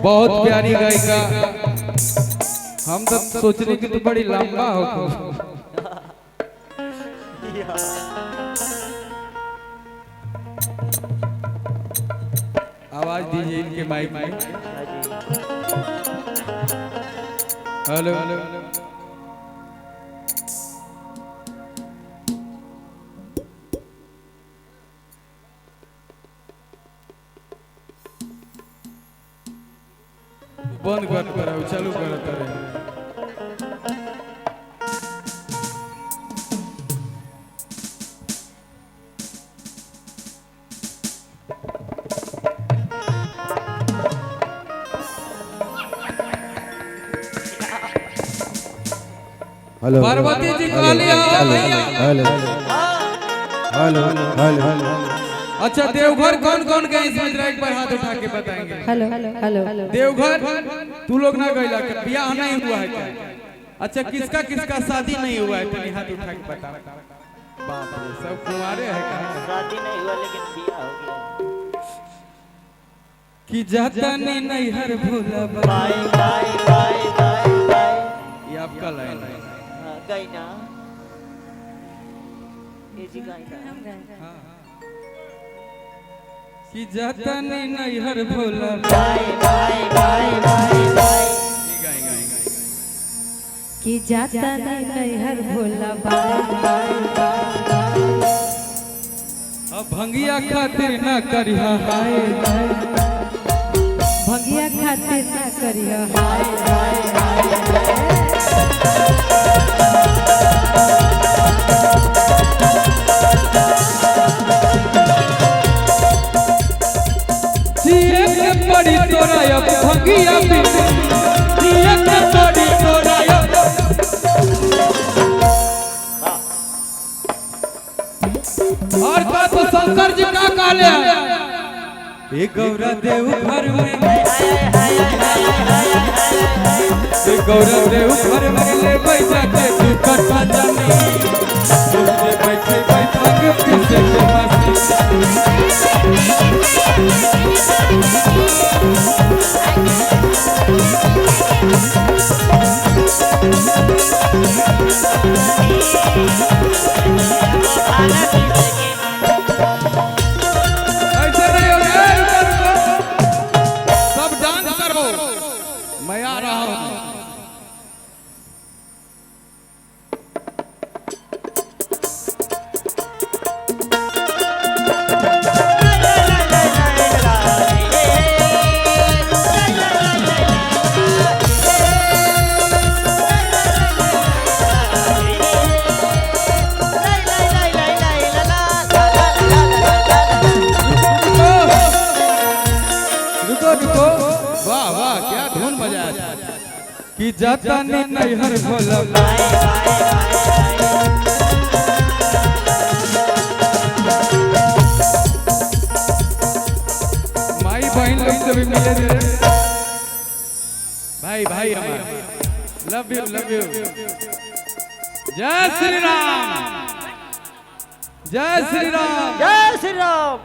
बहुत प्यारी गायिका। हम तो सोचने की तो बड़ी लंबा हो। आवाज दीजिए इनके माइक में। हेलो बंद कर चालू कर। हेलो पार्वती जी कालिया। Hello hello hello hello. अच्छा देवघर कौन कौन गए इसमें जरा एक बार हाथ उठा के बताएंगे। Hello hello hello. देवघर तू लोग ना गइला के ब्याह नहीं हुआ है क्या? अच्छा किसका किसका शादी नहीं हुआ है? तनी हाथ उठा के बता। बाप रे सब कुंवारे है का? शादी नहीं हुआ लेकिन ब्याह हो गया। कि जाता नहीं हर Bhola bye bye bye bye bye. ये आपका लाइन है। हां गई ना ये जी गई ना। हां कि जाता नहीं हर Bhola bye bye bye bye bye. ये गाएंगे कि जाता नहीं हर भोला बाय। अब भंगिया खातिर ना करिहा हाय भंगिया खातिर ना करिया हाय। जिए के पड़ी तोरा अब भंगिया भी जिए के पड़ी तोरा अब। और का तो शंकर जी का काले ये गौरा देव घर में ये गौरा देव घर में ले बैठा के तू कटवा जानी तुझे बैठे बैठा के पीछे के ऐसे नहीं होगा। सब डांस करो मैं आ रहा हूँ। रुको वाह वाह क्या धुन बजाया कि जाता नहीं हर भोला। माई बहन लोग से भी मिले थे भाई भाई हमारे लव यू जय श्री राम जय श्री राम जय श्री राम।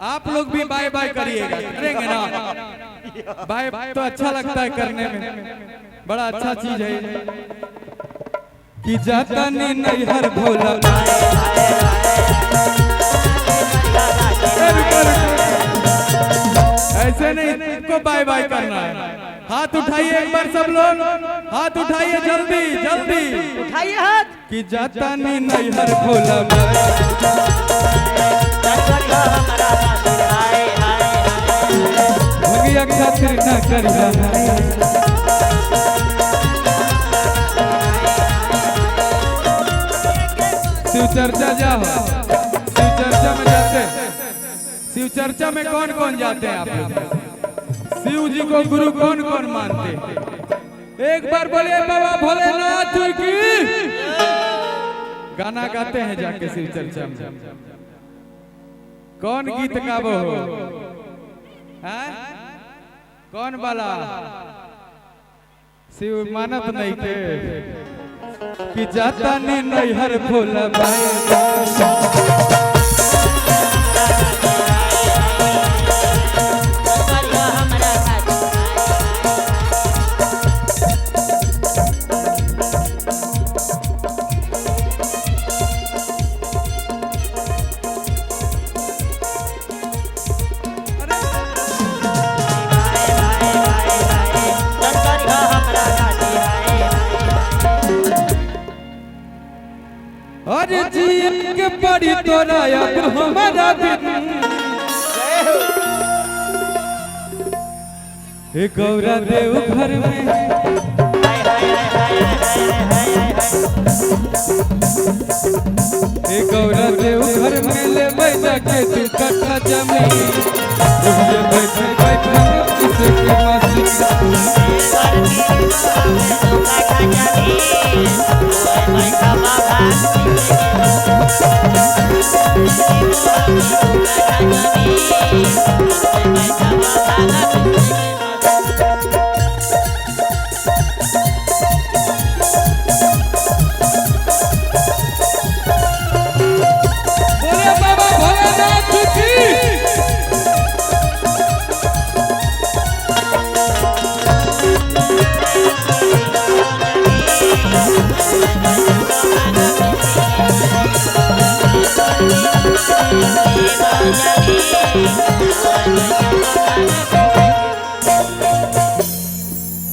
आप लोग भी बाय बाय करिएगा करेंगे ना? बाय तो अच्छा लगता है करने में बड़ा अच्छा चीज है कि जाता नहीं हर भोला। ऐसे नहीं को बाय बाय करना है। हाथ उठाइए एक बार सब लोग हाथ उठाइए जल्दी जल्दी उठाइए हाथ कि जाता नहीं हर भोला। भंगिया खातिर ना करिया शिव चर्चा जाओ। शिव चर्चा में जाते शिव चर्चा में कौन कौन जाते हैं आप लोग? शिव जी को गुरु कौन कौन मानते हैं? एक बार बोले बाबा भोलेनाथ की। गाना गाते हैं जाके शिव चर्चा में। कौन गीत गावो हो? कौन वाला? शिव मानत नहीं के कि जाता नहीं हर भोला भाई। अरे जी के पड़ी तोरा अब हमारा बिन हे गौरा देव घर में हे गौरा देव घर में ले बैठा के तू कट्ठा जमीन रुपये बैठे बैठे किसके बोले बाबा भोलेनाथ की Bye.